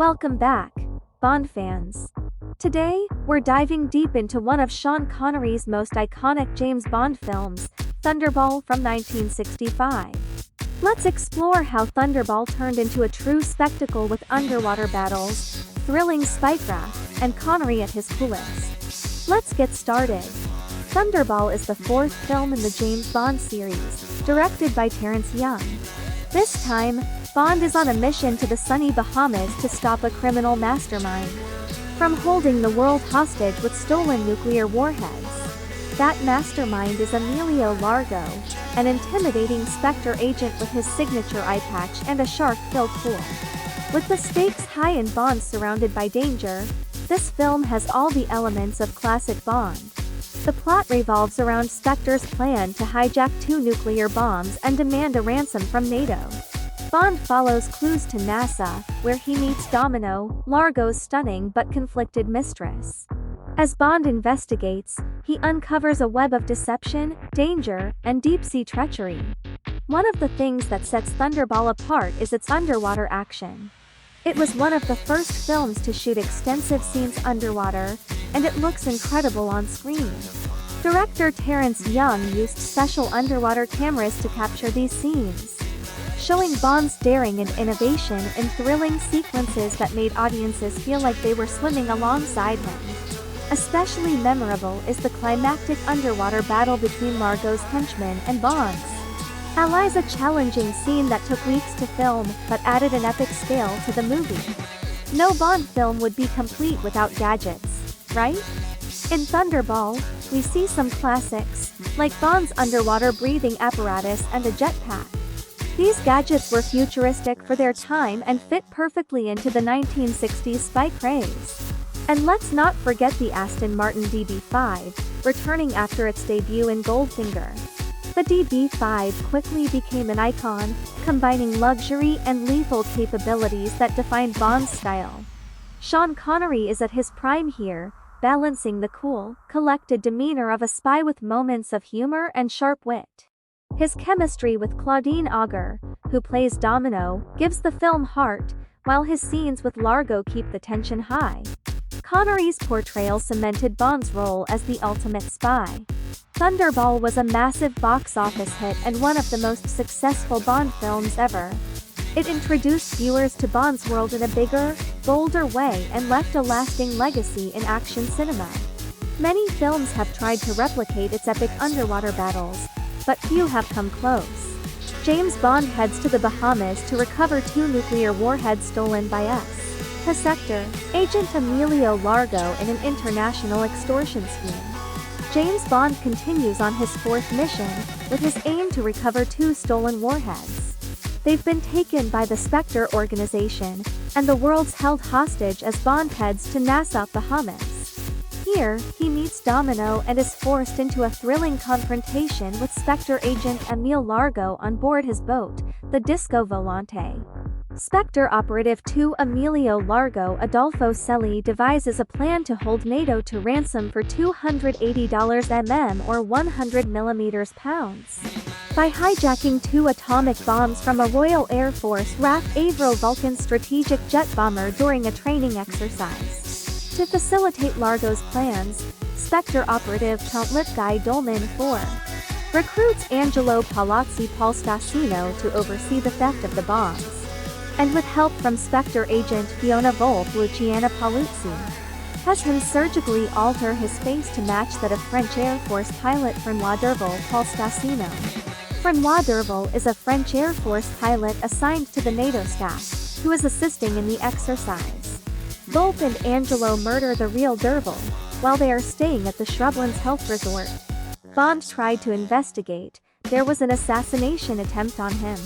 Welcome back, Bond fans. Today, we're diving deep into one of Sean Connery's most iconic James Bond films, Thunderball from 1965. Let's explore how Thunderball turned into a true spectacle with underwater battles, thrilling spycraft, and Connery at his coolest. Let's get started. Thunderball is the fourth film in the James Bond series, directed by Terence Young. This time, Bond is on a mission to the sunny Bahamas to stop a criminal mastermind from holding the world hostage with stolen nuclear warheads. That mastermind is Emilio Largo, an intimidating Spectre agent with his signature eye patch and a shark-filled pool. With the stakes high and Bond surrounded by danger, this film has all the elements of classic Bond. The plot revolves around Spectre's plan to hijack 2 nuclear bombs and demand a ransom from NATO. Bond follows clues to NASA, where he meets Domino, Largo's stunning but conflicted mistress. As Bond investigates, he uncovers a web of deception, danger, and deep-sea treachery. One of the things that sets Thunderball apart is its underwater action. It was one of the first films to shoot extensive scenes underwater, and it looks incredible on screen. Director Terence Young used special underwater cameras to capture these scenes, showing Bond's daring and innovation in thrilling sequences that made audiences feel like they were swimming alongside him. Especially memorable is the climactic underwater battle between Largo's henchmen and Bond's allies, a challenging scene that took weeks to film but added an epic scale to the movie. No Bond film would be complete without gadgets, right? In Thunderball, we see some classics, like Bond's underwater breathing apparatus and a jetpack. These gadgets were futuristic for their time and fit perfectly into the 1960s spy craze. And let's not forget the Aston Martin DB5, returning after its debut in Goldfinger. The DB5 quickly became an icon, combining luxury and lethal capabilities that defined Bond's style. Sean Connery is at his prime here, balancing the cool, collected demeanor of a spy with moments of humor and sharp wit. His chemistry with Claudine Auger, who plays Domino, gives the film heart, while his scenes with Largo keep the tension high. Connery's portrayal cemented Bond's role as the ultimate spy. Thunderball was a massive box office hit and one of the most successful Bond films ever. It introduced viewers to Bond's world in a bigger, bolder way and left a lasting legacy in action cinema. Many films have tried to replicate its epic underwater battles, but few have come close. James Bond heads to the Bahamas to recover 2 nuclear warheads stolen by Spectre agent Emilio Largo in an international extortion scheme. James Bond continues on his 4th mission, with his aim to recover 2 stolen warheads. They've been taken by the Spectre organization, and the world's held hostage as Bond heads to Nassau, Bahamas. Here, he meets Domino and is forced into a thrilling confrontation with Spectre agent Emilio Largo on board his boat, the Disco Volante. Spectre Operative 2 Emilio Largo Adolfo Celli devises a plan to hold NATO to ransom for $280 or 100 millimeters pounds. By hijacking 2 atomic bombs from a Royal Air Force RAF Avro Vulcan strategic jet bomber during a training exercise. To facilitate Largo's plans, Spectre operative Count Guy Dolman IV recruits Angelo Palazzi Palstasino to oversee the theft of the bombs. And with help from Spectre agent Fiona Volpe, Luciana Paluzzi has him surgically alter his face to match that of French Air Force pilot François Derville Palstasino. François Derville is a French Air Force pilot assigned to the NATO staff, who is assisting in the exercise. Volpe and Angelo murder the real Derville, while they are staying at the Shrublands Health Resort. Bond tried to investigate, there was an assassination attempt on him.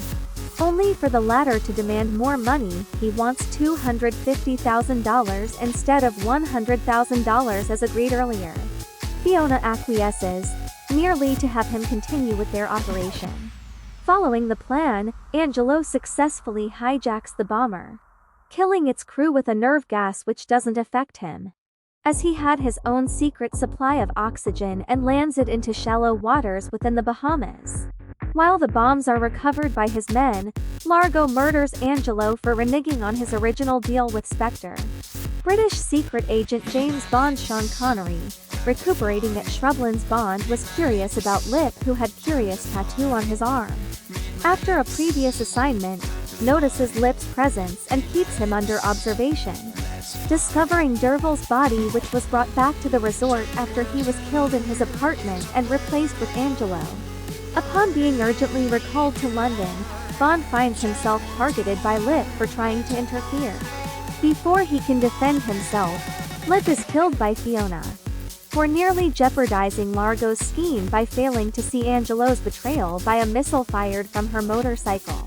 Only for the latter to demand more money, he wants $250,000 instead of $100,000 as agreed earlier. Fiona acquiesces, merely to have him continue with their operation. Following the plan, Angelo successfully hijacks the bomber, killing its crew with a nerve gas which doesn't affect him, as he had his own secret supply of oxygen, and lands it into shallow waters within the Bahamas. While the bombs are recovered by his men, Largo murders Angelo for reneging on his original deal with Spectre. British secret agent James Bond Sean Connery, recuperating at Shrublands Bond, was curious about Lip, who had curious tattoo on his arm. After a previous assignment, notices Lip's presence and keeps him under observation. Discovering Derval's body, which was brought back to the resort after he was killed in his apartment and replaced with Angelo. Upon being urgently recalled to London, Bond finds himself targeted by Lip for trying to interfere. Before he can defend himself, Lip is killed by Fiona for nearly jeopardizing Largo's scheme by failing to see Angelo's betrayal by a missile fired from her motorcycle.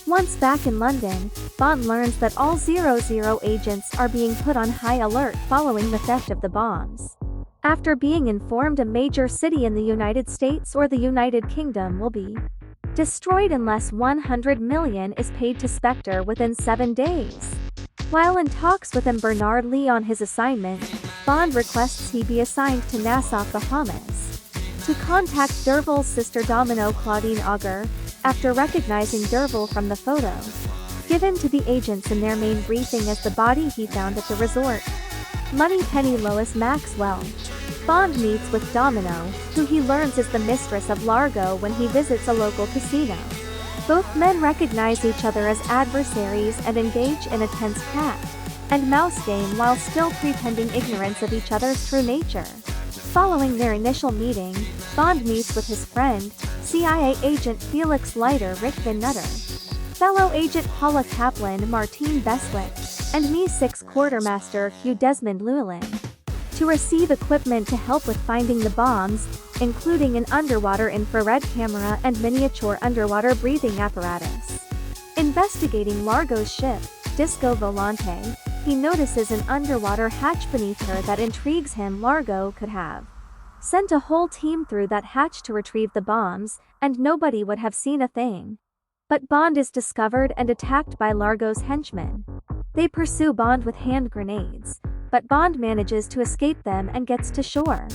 Once back in London, Bond learns that all 00 agents are being put on high alert following the theft of the bombs. After being informed a major city in the United States or the United Kingdom will be destroyed unless 100 million is paid to Spectre within 7 days. While in talks with Bernard Lee on his assignment, Bond requests he be assigned to Nassau, Bahamas, to contact Derval's sister Domino Claudine Auger, after recognizing Derval from the photo given to the agents in their main briefing as the body he found at the resort. Moneypenny Lois Maxwell. Bond meets with Domino, who he learns is the mistress of Largo when he visits a local casino. Both men recognize each other as adversaries and engage in a tense cat and mouse game while still pretending ignorance of each other's true nature. Following their initial meeting, Bond meets with his friend, CIA agent Felix Leiter Rick Van Nutter, fellow agent Paula Kaplan Martine Beswick, and Mi-6 Quartermaster Hugh Desmond Llewellyn, to receive equipment to help with finding the bombs, including an underwater infrared camera and miniature underwater breathing apparatus. Investigating Largo's ship, Disco Volante, he notices an underwater hatch beneath her that intrigues him. Largo could have sent a whole team through that hatch to retrieve the bombs, and nobody would have seen a thing. But Bond is discovered and attacked by Largo's henchmen. They pursue Bond with hand grenades, but Bond manages to escape them and gets to shore.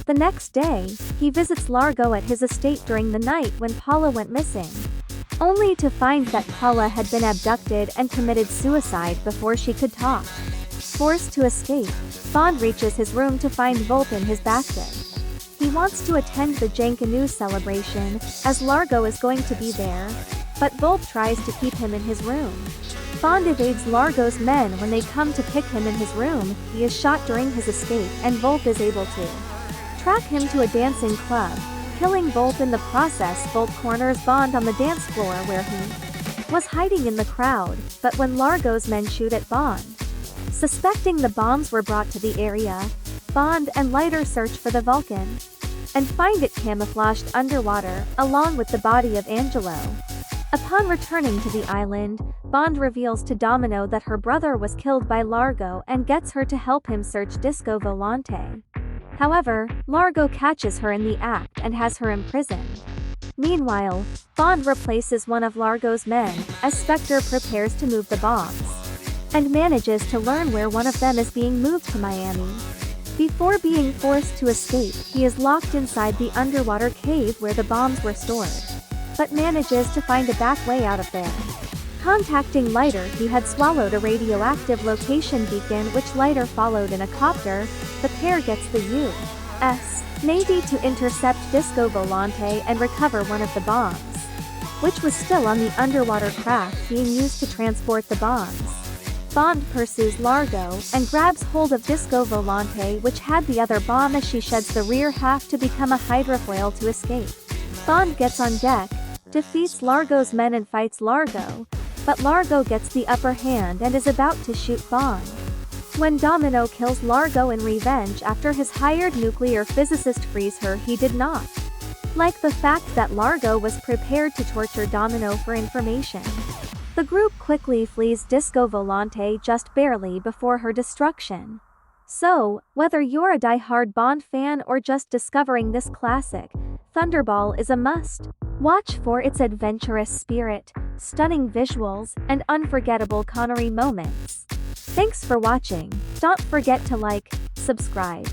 The next day, he visits Largo at his estate during the night when Paula went missing, only to find that Paula had been abducted and committed suicide before she could talk. Forced to escape, Bond reaches his room to find Volp in his bathtub. He wants to attend the Jenkinu celebration, as Largo is going to be there, but Volp tries to keep him in his room. Bond evades Largo's men when they come to pick him in his room. He is shot during his escape and Volp is able to track him to a dancing club, killing Volp in the process. Volp corners Bond on the dance floor where he was hiding in the crowd, but when Largo's men shoot at Bond, suspecting the bombs were brought to the area, Bond and Leiter search for the Vulcan and find it camouflaged underwater, along with the body of Angelo. Upon returning to the island, Bond reveals to Domino that her brother was killed by Largo and gets her to help him search Disco Volante. However, Largo catches her in the act and has her imprisoned. Meanwhile, Bond replaces one of Largo's men, as Spectre prepares to move the bombs, and manages to learn where one of them is being moved to Miami. Before being forced to escape, he is locked inside the underwater cave where the bombs were stored, but manages to find a back way out of there. Contacting Leiter, he had swallowed a radioactive location beacon which Leiter followed in a copter. The pair gets the U.S. Navy to intercept Disco Volante and recover one of the bombs, which was still on the underwater craft being used to transport the bombs. Bond pursues Largo and grabs hold of Disco Volante, which had the other bomb, as she sheds the rear half to become a hydrofoil to escape. Bond gets on deck, defeats Largo's men and fights Largo, but Largo gets the upper hand and is about to shoot Bond. When Domino kills Largo in revenge after his hired nuclear physicist frees her, he did not like the fact that Largo was prepared to torture Domino for information. The group quickly flees Disco Volante just barely before her destruction. So, whether you're a die-hard Bond fan or just discovering this classic, Thunderball is a must watch for its adventurous spirit, stunning visuals, and unforgettable Connery moments. Thanks for watching. Don't forget to like, subscribe,